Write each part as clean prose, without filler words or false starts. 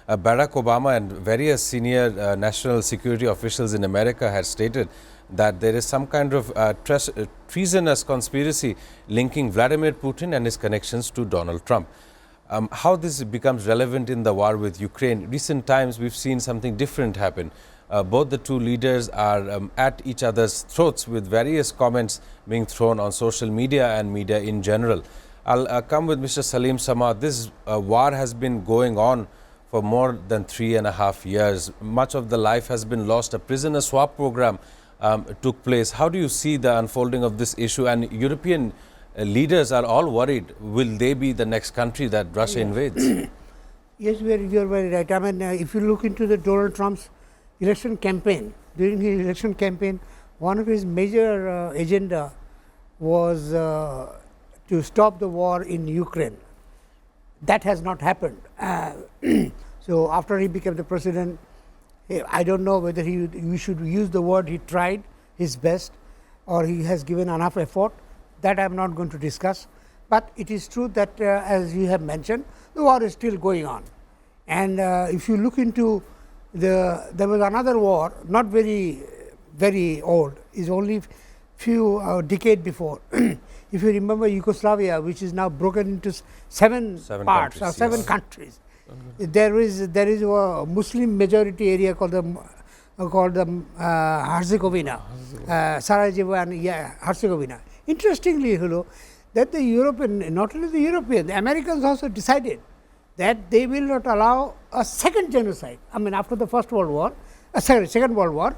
Barack Obama and various senior national security officials in America had stated that there is some kind of treasonous conspiracy linking Vladimir Putin and his connections to Donald Trump. How this becomes relevant in the war with Ukraine? Recent times we've seen something different happen. Both the two leaders are at each other's throats with various comments being thrown on social media and media in general. I'll come with Mr. Saleem Samad. This war has been going on for more than 3.5 years. Much of the life has been lost. A prisoner swap program took place. How do you see the unfolding of this issue? And European leaders are all worried. Will they be the next country that Russia invades? Yes, you are very right. I mean, if you look into the Donald Trump's election campaign, during his election campaign, one of his major agenda was to stop the war in Ukraine. That has not happened. So after he became the president, I don't know whether we should use the word he tried his best or he has given enough effort. That I am not going to discuss. But it is true that as you have mentioned, the war is still going on. And if you look into there was another war, not very old, is only few decade before. If you remember Yugoslavia, which is now broken into seven parts or seven countries, there is a Muslim majority area called the Herzegovina, Sarajevo and Herzegovina. Interestingly, that the European, not only the European, the Americans also decided that they will not allow a second genocide. I mean, after the First World War, Second World War,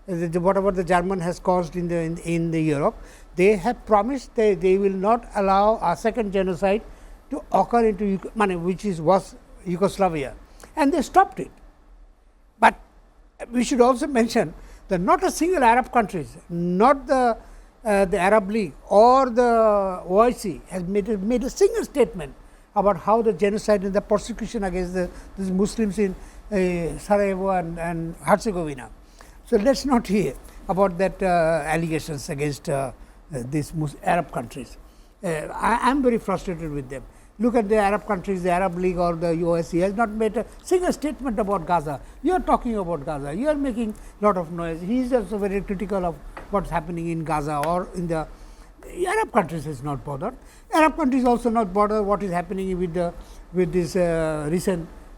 whatever the German has caused in the Europe, they have promised that they will not allow a second genocide to occur into which was Yugoslavia, and they stopped it. But we should also mention that not a single Arab countries, not the Arab League or the OIC has made a single statement about how the genocide and the persecution against these Muslims in Sarajevo and Herzegovina. So let us not hear about that allegations against these Arab countries. I am very frustrated with them. Look at the Arab countries, the Arab League or the OIC has not made a single statement about Gaza. You are talking about Gaza, you are making a lot of noise. He is also very critical of what is happening in Gaza or in the Arab countries is not bothered. Arab countries also not bothered what is happening with this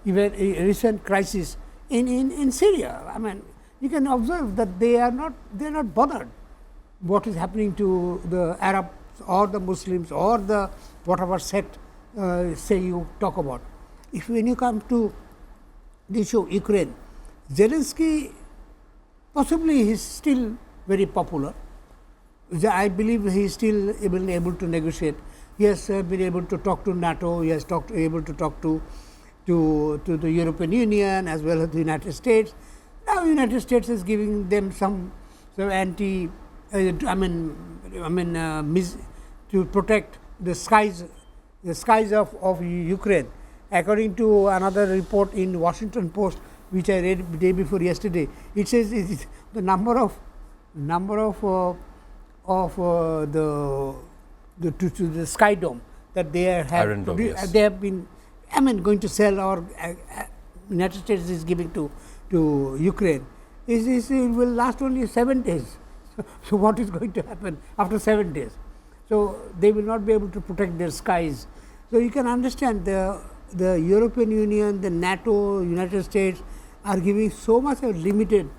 recent crisis in Syria. I mean, you can observe that they are not bothered what is happening to the Arabs or the Muslims or the whatever sect say you talk about. When you come to the issue of Ukraine, Zelensky possibly he is still very popular. I believe he is still able to negotiate. He has been able to talk to NATO. He has able to talk to the European Union as well as the United States. Now, the United States is giving them some to protect the skies of Ukraine. According to another report in Washington Post, which I read the day before yesterday, it says the number of the Sky Dome that they have they have been going to sell or United States is giving to Ukraine it will last only 7 days. So what is going to happen after 7 days? So they will not be able to protect their skies. So you can understand the European Union, the NATO, United States are giving so much of limited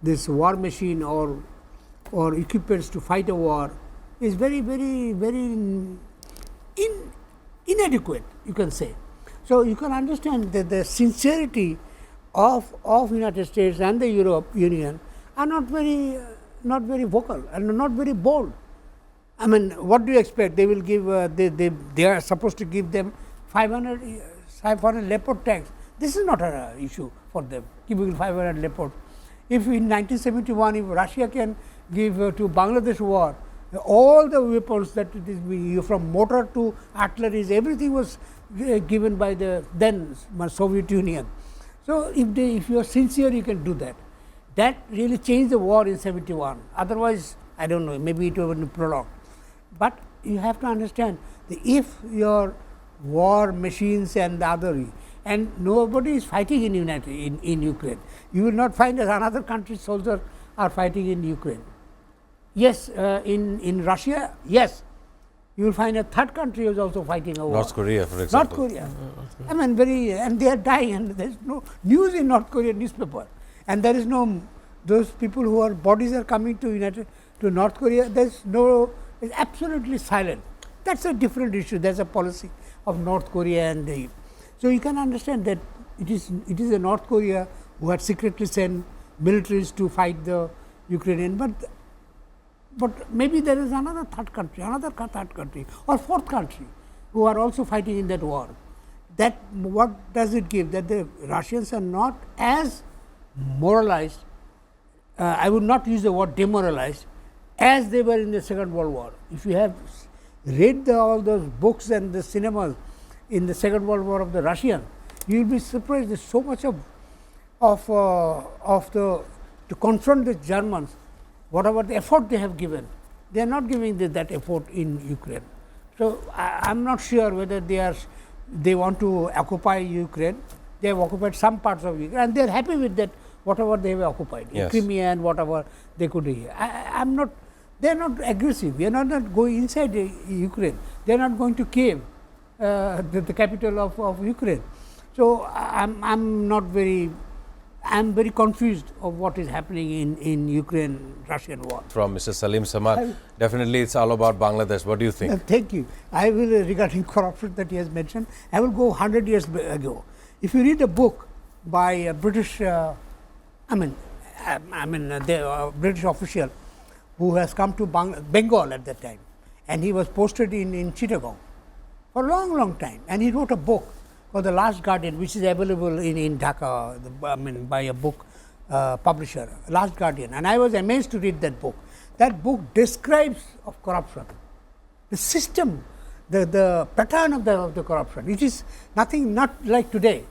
this war machine or equipments to fight a war is very inadequate, you can say. So you can understand that the sincerity of United States and the Europe Union are not very vocal and not very bold. I mean, what do you expect? They will give they are supposed to give them 500 Leopard tanks. This is not an issue for them, giving 500 Leopard. If in 1971, if Russia can give to Bangladesh war all the weapons that it is from mortar to artillery, everything was given by the then Soviet Union. So if you are sincere, you can do that. That really changed the war in 71. Otherwise, I don't know, maybe it would be prolonged. But you have to understand that if your war machines and the other, and nobody is fighting in Ukraine. You will not find that another country's soldiers are fighting in Ukraine. Yes, in Russia, yes, you will find a third country is also fighting a war. North Korea, for example. North Korea. I mean, and they are dying, and there is no news in North Korean newspaper, and there is no, those people who are bodies are coming to North Korea. There is no, it's absolutely silent. That's a different issue. There's a policy of North Korea, and so you can understand that it is a North Korea who had secretly sent militaries to fight the Ukrainian, but maybe there is another third country or fourth country who are also fighting in that war. That what does it give? That the Russians are not as moralized, I would not use the word demoralized, as they were in the Second World War. If you have read all those books and the cinemas in the Second World War of the Russian, you will be surprised. There's so much to confront the Germans. Whatever the effort they have given, they are not giving that effort in Ukraine. So I am not sure whether they want to occupy Ukraine. They have occupied some parts of Ukraine, and they are happy with that. Whatever they have occupied, yes. Crimea and whatever they could do. I'm not. They are not aggressive. We are not going inside Ukraine. They are not going to Kiev, the capital of Ukraine. So I'm very confused of what is happening in Ukraine-Russian war. From Mr. Saleem Samad, definitely it's all about Bangladesh. What do you think? Thank you. I will, regarding corruption that he has mentioned, I will go 100 years ago. If you read a book by a British, the British official who has come to Bengal at that time, and he was posted in Chittagong for a long time, and he wrote a book for The Last Guardian, which is available in Dhaka, by a book publisher, Last Guardian. And I was amazed to read that book. That book describes of corruption, the system, the pattern of the corruption. It is nothing, not like today.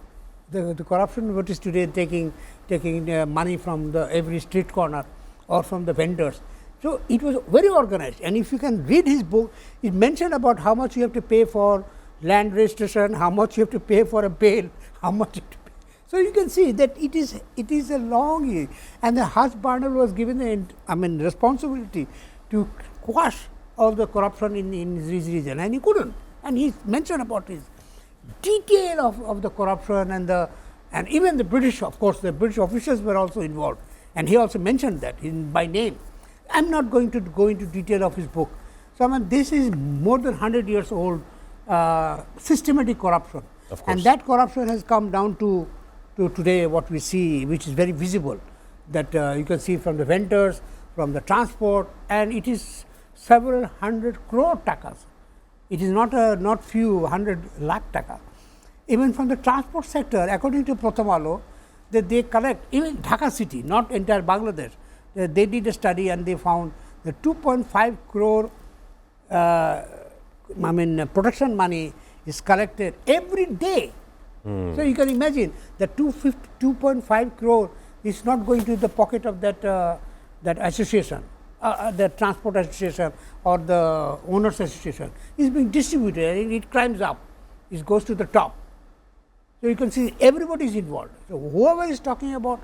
The corruption what is today taking money from every street corner or from the vendors. So it was very organized. And if you can read his book, it mentioned about how much you have to pay for land registration, how much you have to pay for a bail, how much you have to pay. So you can see that it is a long, and the Husband was given the responsibility to quash all the corruption in his region, and he couldn't. And he mentioned about his detail of the corruption and even the British, of course, the British officials were also involved, and he also mentioned that by name. I am not going to go into detail of his book. So this is more than 100 years old. Systematic corruption, and that corruption has come down to today what we see, which is very visible, that you can see from the vendors, from the transport, and it is several hundred crore takas. It is not few 100 lakh taka. Even from the transport sector, according to Prathamalo, that they collect, even Dhaka city, not entire Bangladesh, they did a study and they found the 2.5 crore protection money is collected every day. So you can imagine that 2.5 crore is not going to the pocket of that association, the transport association or the owners association. It is being distributed and it climbs up, it goes to the top. So you can see everybody is involved. So whoever is talking about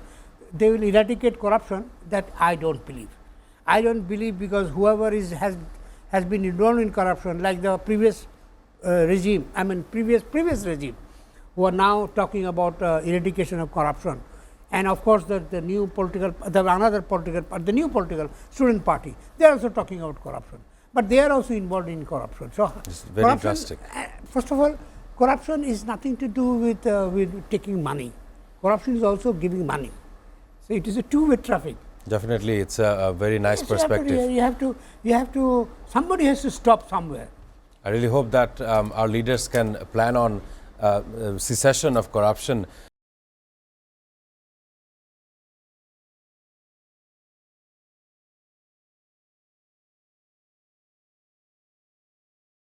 they will eradicate corruption, that I don't believe. I don't believe, because whoever has been involved in corruption, like the previous regime, previous regime, who are now talking about eradication of corruption, and of course the new political, the new political student party, they are also talking about corruption, but they are also involved in corruption. So it's very drastic. First of all, corruption is nothing to do with taking money. Corruption is also giving money. So it is a two-way traffic. Definitely, it's a very nice perspective. You have to. Somebody has to stop somewhere. I really hope that our leaders can plan on cessation of corruption